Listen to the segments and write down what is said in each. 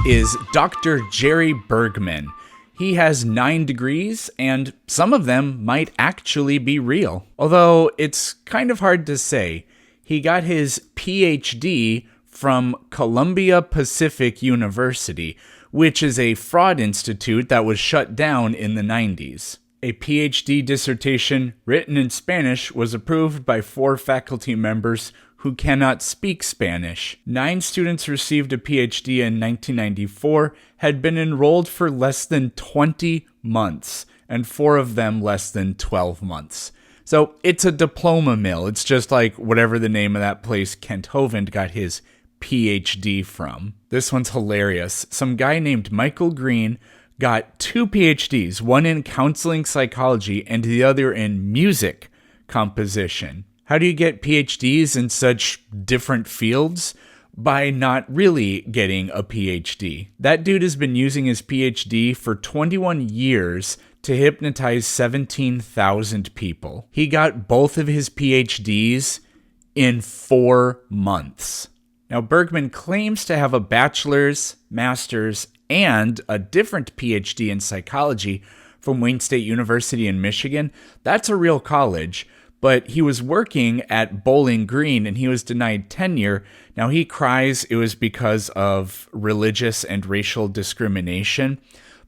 is Dr. Jerry Bergman. He has 9 degrees, and some of them might actually be real. Although it's kind of hard to say. He got his PhD from Columbia Pacific University, which is a fraud institute that was shut down in the 90s. A PhD dissertation written in Spanish was approved by 4 faculty members who cannot speak Spanish. 9 students received a PhD in 1994, had been enrolled for less than 20 months, and 4 of them less than 12 months. So it's a diploma mill. It's just like whatever the name of that place Kent Hovind got his PhD from. This one's hilarious. Some guy named Michael Green got 2 PhDs, one in counseling psychology and the other in music composition. How do you get PhDs in such different fields? By not really getting a PhD. That dude has been using his PhD for 21 years to hypnotize 17,000 people. He got both of his PhDs in 4 months. Now, Bergman claims to have a bachelor's, master's, and a different PhD in psychology from Wayne State University in Michigan. That's a real college. But he was working at Bowling Green and he was denied tenure. Now he cries it was because of religious and racial discrimination.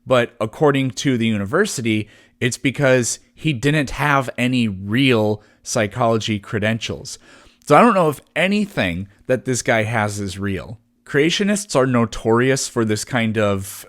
But according to the university, it's because he didn't have any real psychology credentials. So I don't know if anything that this guy has is real. Creationists are notorious for this kind of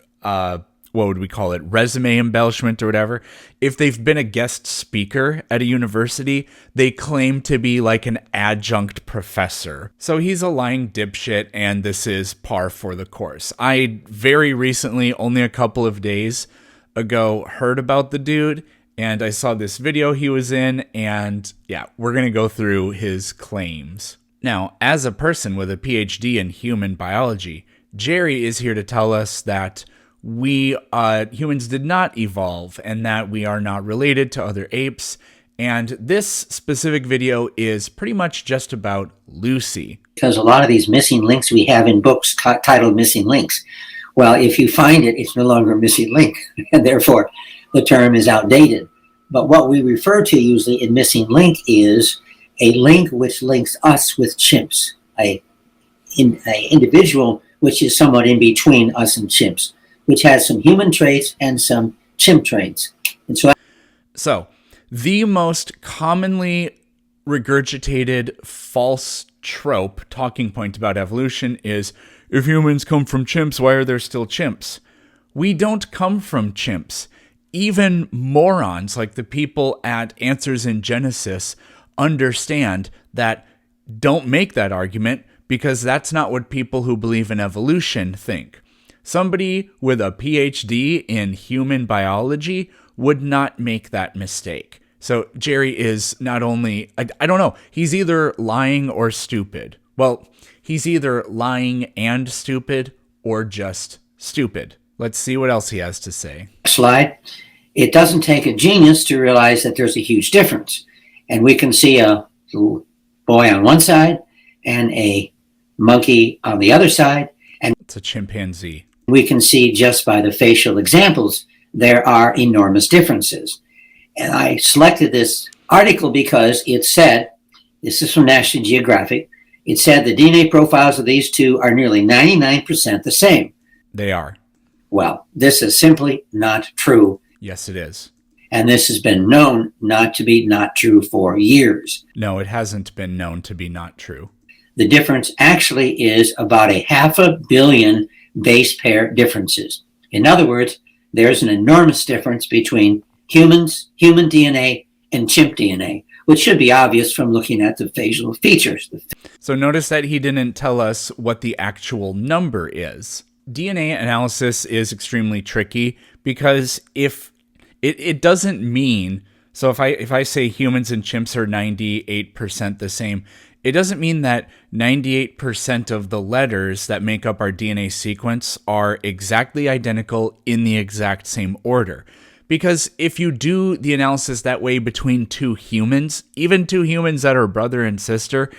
what would we call it, resume embellishment or whatever. If they've been a guest speaker at a university, they claim to be like an adjunct professor. So he's a lying dipshit, and this is par for the course. I very recently, only a couple of days ago, heard about the dude, and I saw this video he was in, and yeah, we're going to go through his claims. Now, as a person with a PhD in human biology, Jerry is here to tell us that we humans did not evolve and that we are not related to other apes. And this specific video is pretty much just about Lucy. Because a lot of these missing links we have in books titled Missing Links. Well, if you find it, it's no longer a missing link, and therefore the term is outdated. But what we refer to usually in missing link is a link which links us with chimps, a individual which is somewhat in between us and chimps, which has some human traits and some chimp traits. And so the most commonly regurgitated false trope talking point about evolution is, if humans come from chimps, why are there still chimps? We don't come from chimps. Even morons like the people at Answers in Genesis understand that. Don't make that argument, because that's not what people who believe in evolution think. Somebody with a PhD in human biology would not make that mistake. So Jerry is not only, I don't know, he's either lying or stupid. Well, he's either lying and stupid or just stupid. Let's see what else he has to say. Slide. It doesn't take a genius to realize that there's a huge difference. And we can see a little boy on one side and a monkey on the other side. And it's a chimpanzee. We can see just by the facial examples, there are enormous differences. And I selected this article because it said, this is from National Geographic, it said the DNA profiles of these two are nearly 99% the same. They are. Well, this is simply not true. Yes, it is. And this has been known not to be not true for years. No, it hasn't been known to be not true. The difference actually is about 500 million base pair differences. In other words, there's an enormous difference between humans, human DNA, and chimp DNA, which should be obvious from looking at the facial features. So notice that he didn't tell us what the actual number is. DNA analysis is extremely tricky because if it doesn't mean, so if I say humans and chimps are 98% the same, it doesn't mean that 98% of the letters that make up our DNA sequence are exactly identical in the exact same order. Because if you do the analysis that way between 2 humans, even 2 humans that are brother and sister,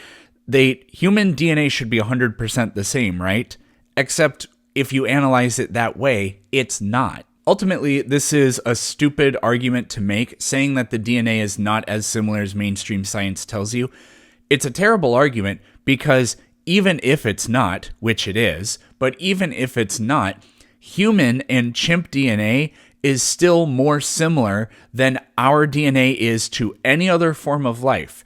human DNA should be 100% the same, right? Except if you analyze it that way, it's not. Ultimately, this is a stupid argument to make, saying that the DNA is not as similar as mainstream science tells you. It's a terrible argument because even if it's not, which it is, but even if it's not, human and chimp DNA is still more similar than our DNA is to any other form of life.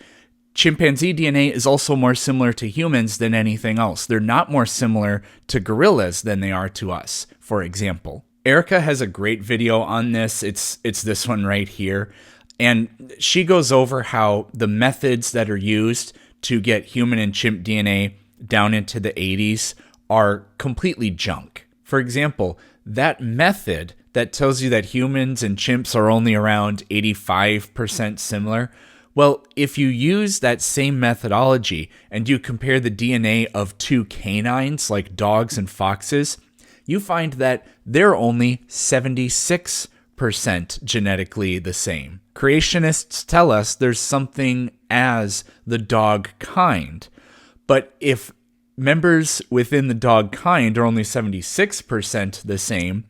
Chimpanzee DNA is also more similar to humans than anything else. They're not more similar to gorillas than they are to us, for example. Erica has a great video on this. It's this one right here. And she goes over how the methods that are used to get human and chimp DNA down into the 80s are completely junk. For example, that method that tells you that humans and chimps are only around 85% similar, well, if you use that same methodology and you compare the DNA of two canines like dogs and foxes, you find that they're only 76% genetically the same. Creationists tell us there's something as the dog kind, but if members within the dog kind are only 76% the same,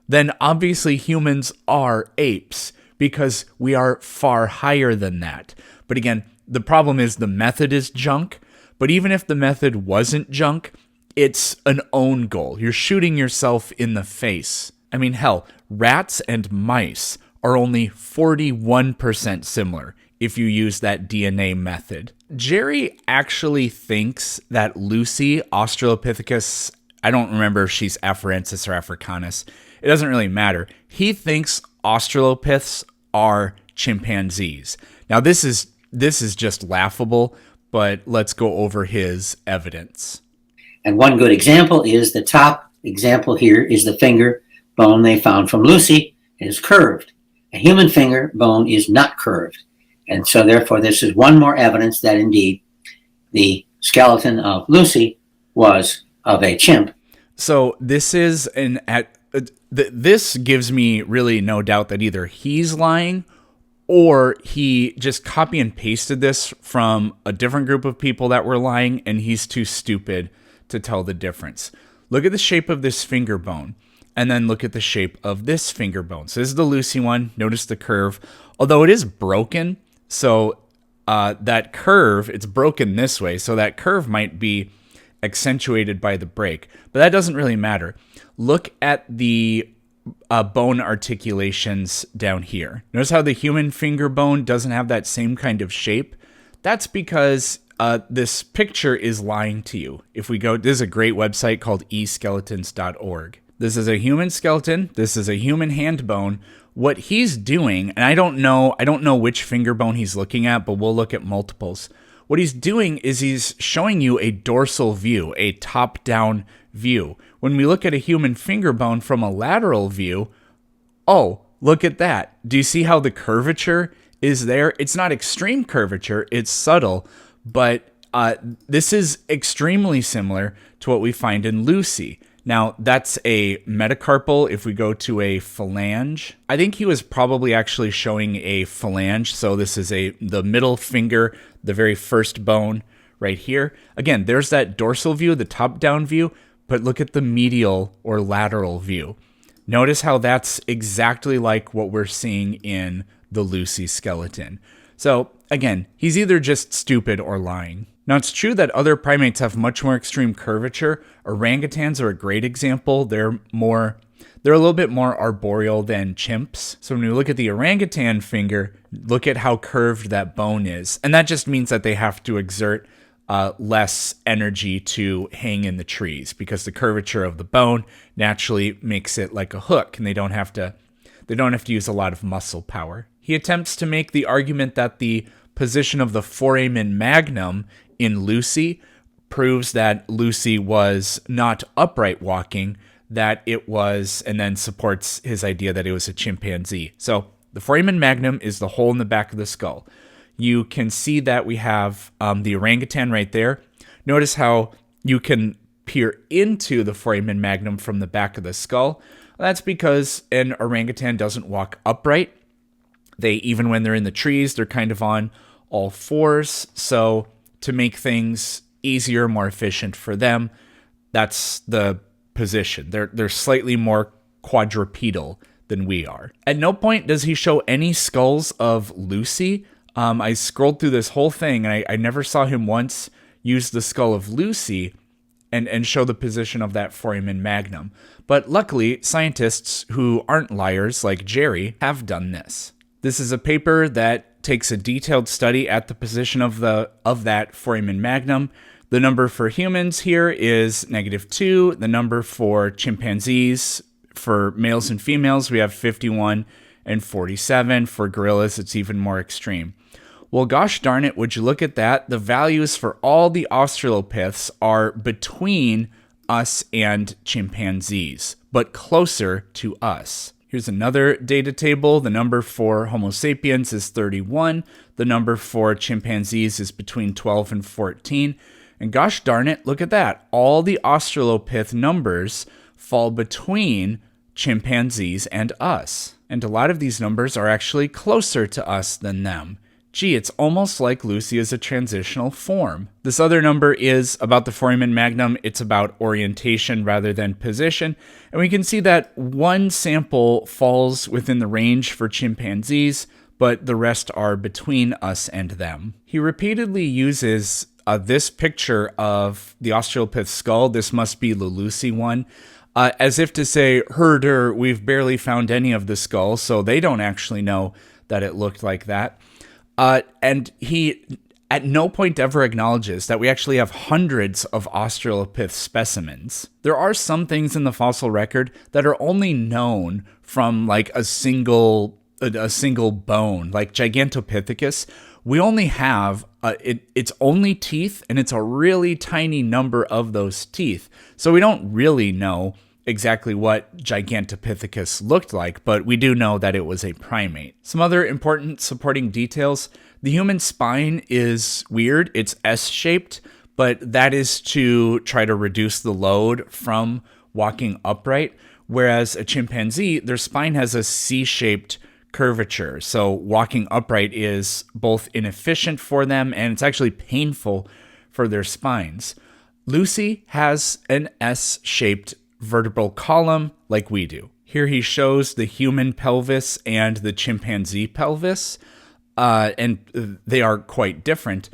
then obviously humans are apes because we are far higher than that. But again, the problem is the method is junk, but even if the method wasn't junk, it's an own goal. You're shooting yourself in the face. I mean, hell, rats and mice are only 41% similar if you use that DNA method. Jerry actually thinks that Lucy, Australopithecus, I don't remember if she's Afarensis or Africanus. It doesn't really matter. He thinks Australopiths are chimpanzees. Now, this is just laughable, but let's go over his evidence. And one good example is the top example here is the finger bone they found from Lucy. It is curved. A human finger bone is not curved. And so therefore this is one more evidence that indeed the skeleton of Lucy was of a chimp. So this is this gives me really no doubt that either he's lying or he just copy and pasted this from a different group of people that were lying and he's too stupid to tell the difference. Look at the shape of this finger bone and then look at the shape of this finger bone. So this is the Lucy one. Notice the curve. Although it is broken, so that curve, it's broken this way, so that curve might be accentuated by the break. But that doesn't really matter. Look at the bone articulations down here. Notice how the human finger bone doesn't have that same kind of shape? That's because this picture is lying to you. If we go, this is a great website called eskeletons.org. This is a human skeleton. This is a human hand bone. What he's doing, and I don't know which finger bone he's looking at, but we'll look at multiples. What he's doing is he's showing you a dorsal view, a top-down view. When we look at a human finger bone from a lateral view, oh, look at that. Do you see how the curvature is there? It's not extreme curvature, it's subtle, but this is extremely similar to what we find in Lucy. Now, that's a metacarpal. If we go to a phalange, I think he was probably actually showing a phalange. So this is the middle finger, the very first bone right here. Again, there's that dorsal view, the top-down view, but look at the medial or lateral view. Notice how that's exactly like what we're seeing in the Lucy skeleton. So again, he's either just stupid or lying. Now, it's true that other primates have much more extreme curvature. Orangutans are a great example. They're a little bit more arboreal than chimps. So when we look at the orangutan finger, look at how curved that bone is. And that just means that they have to exert less energy to hang in the trees because the curvature of the bone naturally makes it like a hook, and they don't have to use a lot of muscle power. He attempts to make the argument that the position of the foramen magnum in Lucy proves that Lucy was not upright walking, that it was, and then supports his idea that it was a chimpanzee. So the foramen magnum is the hole in the back of the skull. You can see that we have the orangutan right there. Notice how you can peer into the foramen magnum from the back of the skull. That's because an orangutan doesn't walk upright. Even when they're in the trees, they're kind of on all fours. So to make things easier, more efficient for them, that's the position. They're slightly more quadrupedal than we are. At no point does he show any skulls of Lucy. I scrolled through this whole thing, and I never saw him once use the skull of Lucy and show the position of that foramen magnum. But luckily, scientists who aren't liars like Jerry have done this. This is a paper that takes a detailed study at the position of that foramen magnum. The number for humans here is -2. The number for chimpanzees, for males and females, we have 51 and 47. For gorillas, it's even more extreme. Well, gosh darn it, would you look at that? The values for all the Australopiths are between us and chimpanzees, but closer to us. Here's another data table. The number for Homo sapiens is 31. The number for chimpanzees is between 12 and 14. And gosh darn it, look at that. All the Australopith numbers fall between chimpanzees and us. And a lot of these numbers are actually closer to us than them. Gee, it's almost like Lucy is a transitional form. This other number is about the foramen magnum. It's about orientation rather than position. And we can see that one sample falls within the range for chimpanzees, but the rest are between us and them. He repeatedly uses this picture of the Australopith skull. This must be the Lucy one. As if to say, herder, we've barely found any of the skull, so they don't actually know that it looked like that. And he at no point ever acknowledges that we actually have hundreds of Australopith specimens. There are some things in the fossil record that are only known from like a single bone, like Gigantopithecus. We only have its only teeth, and it's a really tiny number of those teeth. So we don't really know exactly what Gigantopithecus looked like, but we do know that it was a primate. Some other important supporting details. The human spine is weird. It's S-shaped, but that is to try to reduce the load from walking upright, whereas a chimpanzee, their spine has a C-shaped curvature. So walking upright is both inefficient for them, and it's actually painful for their spines. Lucy has an S-shaped vertebral column like we do. Here he shows the human pelvis and the chimpanzee pelvis, and they are quite different.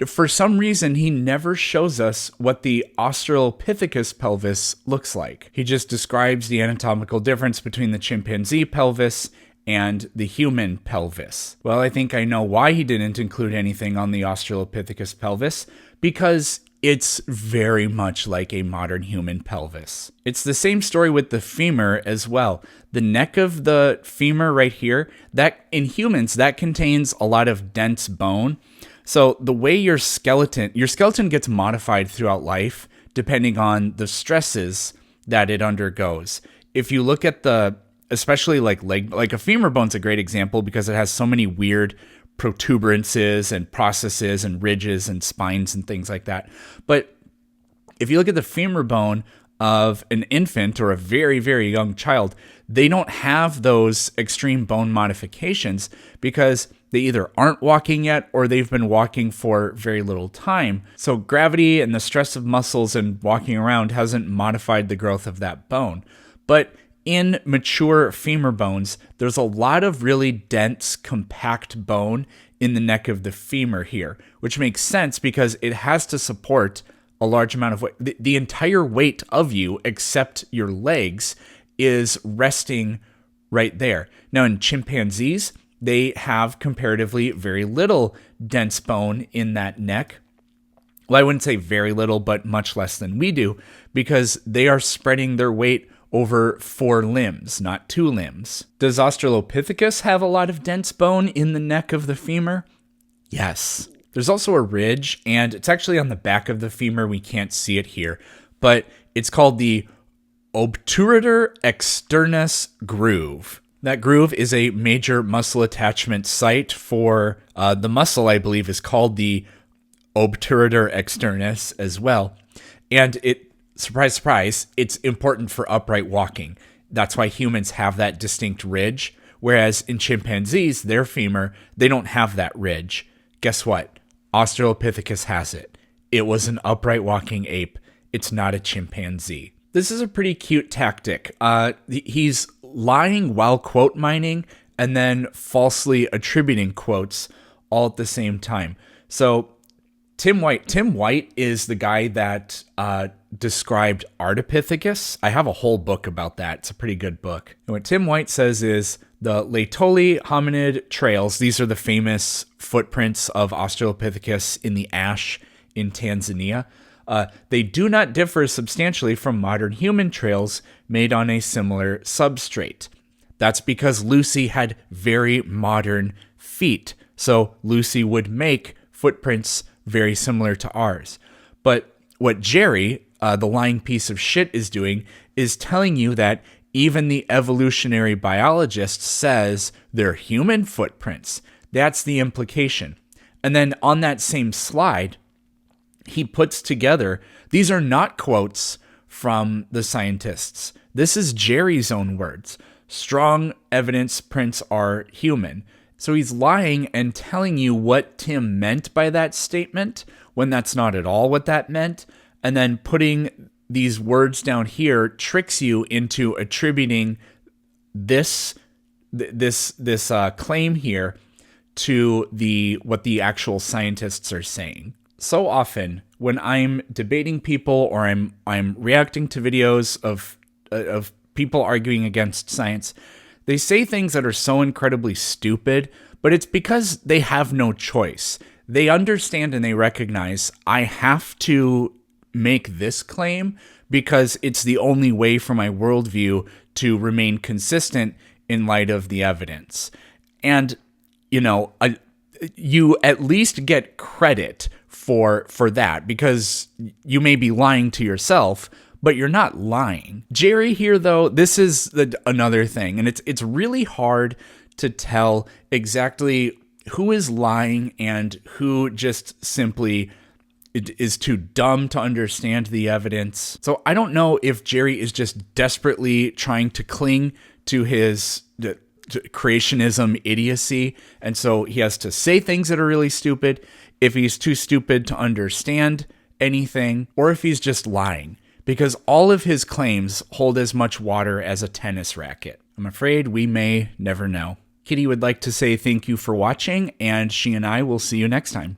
For some reason, he never shows us what the Australopithecus pelvis looks like. He just describes the anatomical difference between the chimpanzee pelvis and the human pelvis. Well, I think I know why he didn't include anything on the Australopithecus pelvis, because it's very much like a modern human pelvis. It's the same story with the femur as well. The neck of the femur right here, that in humans, that contains a lot of dense bone. So the way your skeleton gets modified throughout life, depending on the stresses that it undergoes. If you look at especially like a femur bone's a great example because it has so many weird protuberances and processes and ridges and spines and things like that. But if you look at the femur bone of an infant or a very, very young child, they don't have those extreme bone modifications because they either aren't walking yet or they've been walking for very little time. So gravity and the stress of muscles and walking around hasn't modified the growth of that bone. But in mature femur bones, there's a lot of really dense, compact bone in the neck of the femur here, which makes sense because it has to support a large amount of weight. The entire weight of you, except your legs, is resting right there. Now, in chimpanzees, they have comparatively very little dense bone in that neck. Well, I wouldn't say very little, but much less than we do, because they are spreading their weight over 4 limbs, not 2 limbs. Does Australopithecus have a lot of dense bone in the neck of the femur? Yes. There's also a ridge, and it's actually on the back of the femur. We can't see it here, but it's called the obturator externus groove. That groove is a major muscle attachment site for the muscle, I believe, is called the obturator externus as well. And it, surprise, surprise, it's important for upright walking. That's why humans have that distinct ridge, whereas in chimpanzees, their femur, they don't have that ridge. Guess what? Australopithecus has it. It was an upright walking ape. It's not a chimpanzee. This is a pretty cute tactic. He's lying while quote mining and then falsely attributing quotes all at the same time. So Tim White is the guy that described Ardipithecus. I have a whole book about that. It's a pretty good book. And what Tim White says is the Laetoli hominid trails, these are the famous footprints of Australopithecus in the ash in Tanzania. They do not differ substantially from modern human trails made on a similar substrate. That's because Lucy had very modern feet, so Lucy would make footprints very similar to ours. But what Jerry, the lying piece of shit, is doing is telling you that even the evolutionary biologist says they're human footprints. That's the implication. And then on that same slide, he puts together, these are not quotes from the scientists. This is Jerry's own words. Strong evidence prints are human. So he's lying and telling you what Tim meant by that statement when that's not at all what that meant. And then putting these words down here tricks you into attributing this claim here to what the actual scientists are saying. So often when I'm debating people or I'm reacting to videos of people arguing against science, they say things that are so incredibly stupid, but it's because they have no choice. They understand and they recognize I have to make this claim because it's the only way for my worldview to remain consistent in light of the evidence. And, you at least get credit for that because you may be lying to yourself, but you're not lying. Jerry here, though, this is another thing, and it's really hard to tell exactly who is lying and who just simply is too dumb to understand the evidence. So I don't know if Jerry is just desperately trying to cling to his creationism idiocy, and so he has to say things that are really stupid, if he's too stupid to understand anything, or if he's just lying, because all of his claims hold as much water as a tennis racket. I'm afraid we may never know. Kitty would like to say thank you for watching, and she and I will see you next time.